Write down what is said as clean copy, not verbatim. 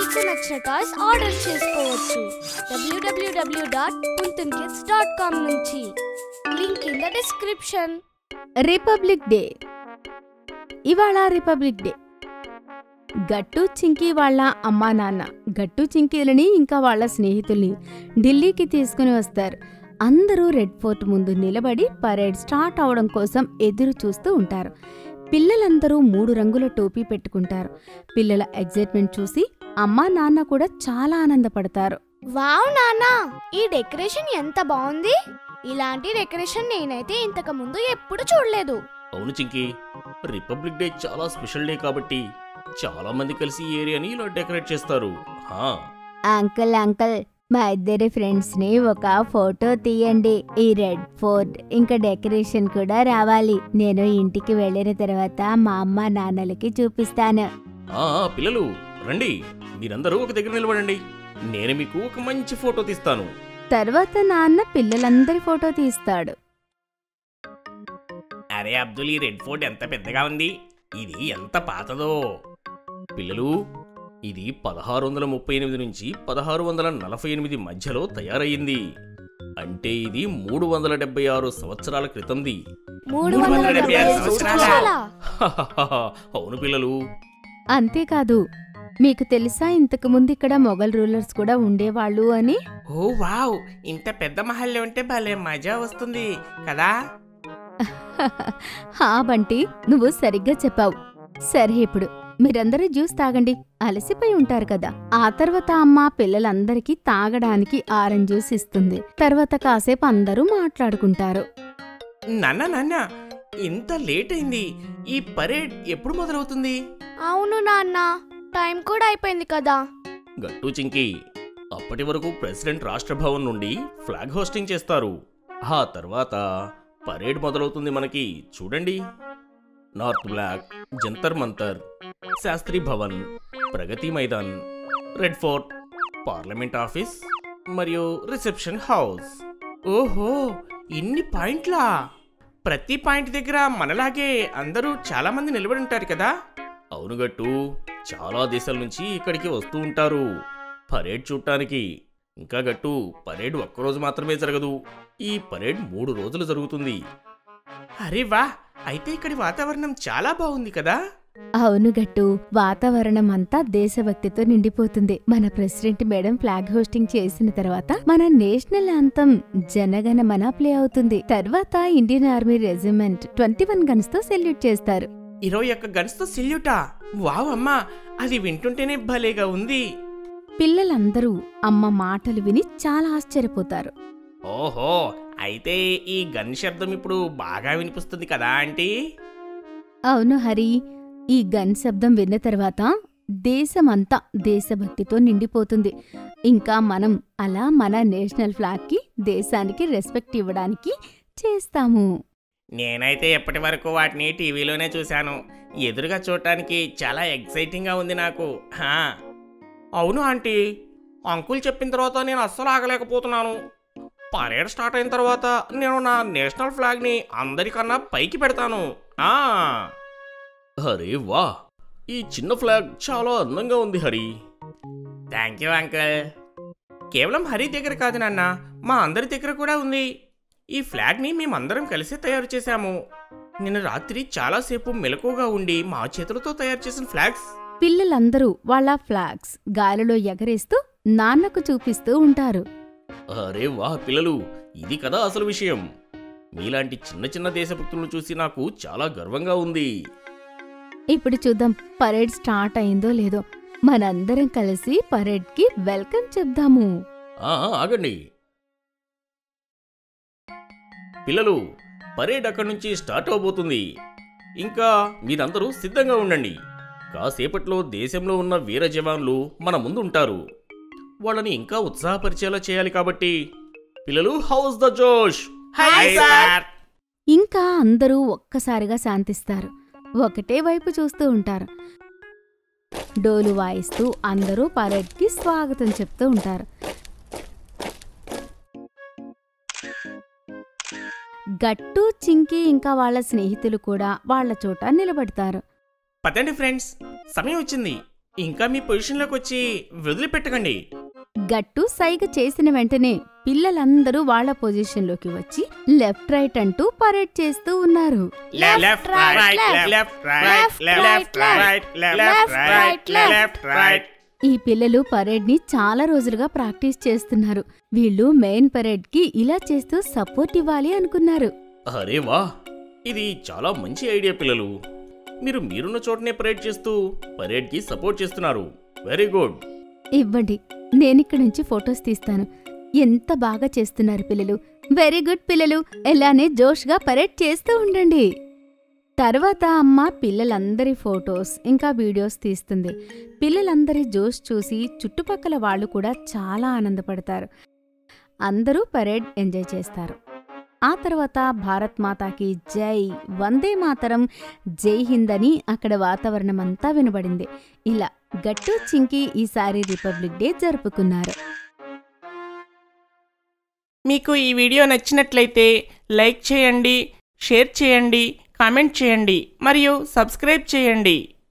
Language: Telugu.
మీకు నచ్చిన టాయ్స్ ఆర్డర్ చేసుకోవచ్చు www.puntunkids.com నుంచి. Link in the description. Republic day. ఇవాళ రిపబ్లిక్ డే. గట్టు చింకీ వాళ్ళ అమ్మా నాన్న గట్టు చింకీలని ఇంకా వాళ్ళ స్నేహితుల్ని ఢిల్లీకి తీసుకుని వస్తారు. అందరూ రెడ్ ఫోర్ట్ ముందు నిలబడి పరేడ్ స్టార్ట్ అవడం కోసం ఎదురు చూస్తూ ఉంటారు. పిల్లలందరూ 3 రంగుల టోపీ పెట్టుకుంటారు. పిల్లల ఎగ్జైట్మెంట్ చూసి అమ్మా నాన్న కూడా చాలా ఆనందపడతారు. వావ్ నాన్నా, ఈ డెకరేషన్ ఎంత బాగుంది! ఇలాంటి డెకరేషన్ నేనైతే ఇంతకు ముందు ఎప్పుడు చూడలేదు. అవును చింకీ, రిపబ్లిక్ డే చాలా స్పెషల్ డే కాబట్టి చాలా మంది కలిసి ఈ ఏరియాని ఇలా డెకరేట్ చేస్తారు. అంకుల్ మా ఇద్దరి ఫ్రెండ్స్ ని ఒక ఫోటో తీయండి. ఈ రెడ్ ఫోర్ట్ ఇంకా డెకరేషన్ కూడా రావాలి. నేను ఇంటికి వెళ్ళిన తర్వాత మా అమ్మ నాన్నలకి చూపిస్తాను. పిల్లలు రండి, మీరందరూ ఒక దగ్గర నిలబడండి. నేను మీకు ఒక మంచి ఫోటో తీస్తాను. తర్వాత నాన్న పిల్లలందరి ఫోటో తీస్తాడు. అరే అబ్దుల్, ఈ రెడ్ ఫోర్ట్ ఎంత పెద్దగా ఉంది! ఇది ఎంత పాతదో! పిల్లలు, ఇది 1638 నుంచి 1648 మధ్యలో తయారయ్యింది. అంటే ఇది 376 సంవత్సరాల క్రితంది. 376 సంవత్సరాలా? అవును పిల్లలు. అంతేకాదు, మీకు తెలుసా ఇంతకు ముందు ఇక్కడ మొఘల్ రూలర్స్ కూడా ఉండేవాళ్ళు అని? ఓ వావ్, ఇంత పెద్ద మహల్లో ఉంటే భలే మజా వస్తుంది కదా. హా బంటి, నువ్వు సరిగ్గా చెప్పావు. సరే, ఇప్పుడు మీరందరూ జ్యూస్ తాగండి, అలసిపోయి ఉంటారు కదా. ఆ తర్వాత అమ్మ పిల్లలందరికీ తాగడానికి ఆరెంజ్ జ్యూస్ ఇస్తుంది. తర్వాత కాసేపు అందరూ మాట్లాడుకుంటారు. నాన్న, ఇంత లేట్ అయింది. ఈ పరేడ్ ఎప్పుడు మొదలవుతుంది? అవును నాన్న, టైం కూడా అయిపోయింది కదా. గట్టు చింకీ, అప్పటి వరకు ప్రెసిడెంట్ రాష్ట్ర భవన్ నుండి ఫ్లాగ్ హోస్టింగ్ చేస్తారు. ఆ తర్వాత పరేడ్ మొదలవుతుంది. మనకి చూడండి, north block, Jantar Mantar, Shastri Bhavan, Pragati Maidan, red fort, parliament office మరియు రిసెప్షన్ హౌస్. ఓహో, ఇన్ని పాయింట్లా! ప్రతి పాయింట్ దగ్గర మనలాగే అందరూ చాలా మంది నిలబడి ఉంటారు కదా. అవును గట్టు, చాలా దేశాల నుంచి ఇక్కడికి వస్తూ ఉంటారు పరేడ్ చూడటానికి. ఇంకా గట్టు, పరేడ్ ఒక్కరోజు మాత్రమే జరగదు. ఈ పరేడ్ 3 రోజులు జరుగుతుంది. అరే వా, అయితే ఇక్కడి వాతావరణం చాలా బాగుంది కదా. అవును గట్టు, వాతావరణం అంతా దేశభక్తితో నిండిపోతుంది. మన ప్రెసిడెంట్ మేడం ఫ్లాగ్ హోస్టింగ్ చేసిన తర్వాత మన నేషనల్ యాంథమ్ జనగణమన ప్లే అవుతుంది. తర్వాత ఇండియన్ ఆర్మీ రెజిమెంట్ 21 గన్స్ తో సెల్యూట్ చేస్తారు. 21 గన్స్ తో సెల్యూటా? వావ్ అమ్మా, అది వింటుంటేనే భలేగా ఉంది. పిల్లలందరూ అమ్మ మాటలు విని చాలా ఆశ్చర్యపోతారు. ఓహో, అయితే ఈ గన్ శబ్దం ఇప్పుడు బాగా వినిపిస్తుంది కదా ఆంటీ? అవును హరి, ఈ గన్ శబ్దం విన్న తర్వాత దేశమంతా దేశభక్తితో నిండిపోతుంది. ఇంకా మనం అలా మన నేషనల్ ఫ్లాగ్ కి, దేశానికి రెస్పెక్ట్ ఇవ్వడానికి చేస్తాము. నేనైతే ఎప్పటి వరకు వాటిని టీవీలోనే చూశాను. ఎదురుగా చూడటానికి చాలా ఎక్సైటింగ్గా ఉంది నాకు. అవును ఆంటీ, అంకుల్ చెప్పిన తర్వాత నేను అస్సలు ఆగలేకపోతున్నాను. పరేడ్ స్టార్ట్ అయిన తర్వాత నేను నా నేషనల్ ఫ్లాగ్ని అందరికన్నా పైకి పెడతాను. అరే వా, ఈ చిన్న ఫ్లాగ్ చాలా అందంగా ఉంది హరి. Thank you uncle. కేవలం హరి దగ్గర కాదు నాన్న, మా అందరి దగ్గర కూడా ఉంది. ఈ ఫ్లాగ్ని మేమందరం కలిసి తయారు చేశాము. నిన్న రాత్రి చాలాసేపు మెలకుగా ఉండి మా చేతులతో తయారు చేసిన ఫ్లాగ్స్. పిల్లలందరూ వాళ్ళ ఫ్లాగ్స్ గాలిలో ఎగరేస్తూ నాన్నకు చూపిస్తూ ఉంటారు. అరే వా పిల్లలు, ఇది కదా అసలు విషయం. మీలాంటి చిన్న చిన్న దేశభక్తులను చూసి నాకు చాలా గర్వంగా ఉంది. ఇప్పుడు చూద్దాం పరేడ్ స్టార్ట్ అయిందో లేదో. మనందరం కలిసి పరేడ్ కి వెల్కమ్ చెప్దాము. ఆగండి పిల్లలు, పరేడ్ అక్కడి నుంచి స్టార్ట్ అవబోతుంది. ఇంకా మీరందరూ సిద్ధంగా ఉండండి. కాసేపట్లో దేశంలో ఉన్న వీర జవాన్లు మన ముందు ఉంటారు. వాళ్ళని ఇంకా ఉత్సాహపరిచేలా చేయాలి కాబట్టి పిల్లలు, హౌస్ ద జోష్! ఇంకా అందరూ ఒక్కసారిగా శాంతిస్తారు. ఒకటే వైపు చూస్తూ ఉంటారు. డోలు వాయిస్తూ అందరూ పరేడ్ కి స్వాగతం చెప్తూ ఉంటారు. గట్టు చింకీ ఇంకా వాళ్ళ స్నేహితులు కూడా వాళ్ళ చోట నిలబడతారు. పదండి ఫ్రెండ్స్, సమయం వచ్చింది. ఇంకా మీ పొజిషన్లోకి వచ్చి వదిలిపెట్టకండి. గట్టు సైగ చేసిన వెంటనే పిల్లలందరూ వాళ్ళ పొజిషన్లోకి వచ్చి లెఫ్ట్ రైట్ అంటూ పరేడ్ చేస్తూ ఉన్నారు. Left right left right left right left right left right. ఈ పిల్లలు పరేడ్ని చాలా రోజులుగా ప్రాక్టీస్ చేస్తున్నారు. వీళ్ళు మెయిన్ పరేడ్కి ఇలా చేస్తూ సపోర్ట్ ఇవ్వాలి అనుకున్నారు. అరే వా, ఇది చాలా మంచి ఐడియా పిల్లలు. మీరున్న చోటనే పరేడ్ చేస్తూ పరేడ్కి సపోర్ట్ చేస్తున్నారు. Very good. ఇవ్వండి, నేనిక్కడి నుంచి ఫొటోస్ తీస్తాను. ఎంత బాగా చేస్తున్నారు పిల్లలు. వెరీ గుడ్ పిల్లలు. ఇలానే జోష్గా పరేడ్ చేస్తూ ఉండండి. తర్వాత అమ్మ పిల్లలందరి ఫొటోస్ ఇంకా వీడియోస్ తీస్తుంది. పిల్లలందరి జోష్ చూసి చుట్టుపక్కల వాళ్ళు కూడా చాలా ఆనందపడతారు. అందరూ పరేడ్ ఎంజాయ్ చేస్తారు. ఆ తర్వాత భారత్ మాతాకి జై, వందే మాతరం, జై హింద్ అని అక్కడ వాతావరణమంతా వినబడింది. ఇలా గట్టు చింకీ ఈసారి రిపబ్లిక్ డే జరుపుకున్నారు. మీకు ఈ వీడియో నచ్చినట్లయితే లైక్ చేయండి, షేర్ చేయండి, కామెంట్ చేయండి మరియు సబ్స్క్రైబ్ చేయండి.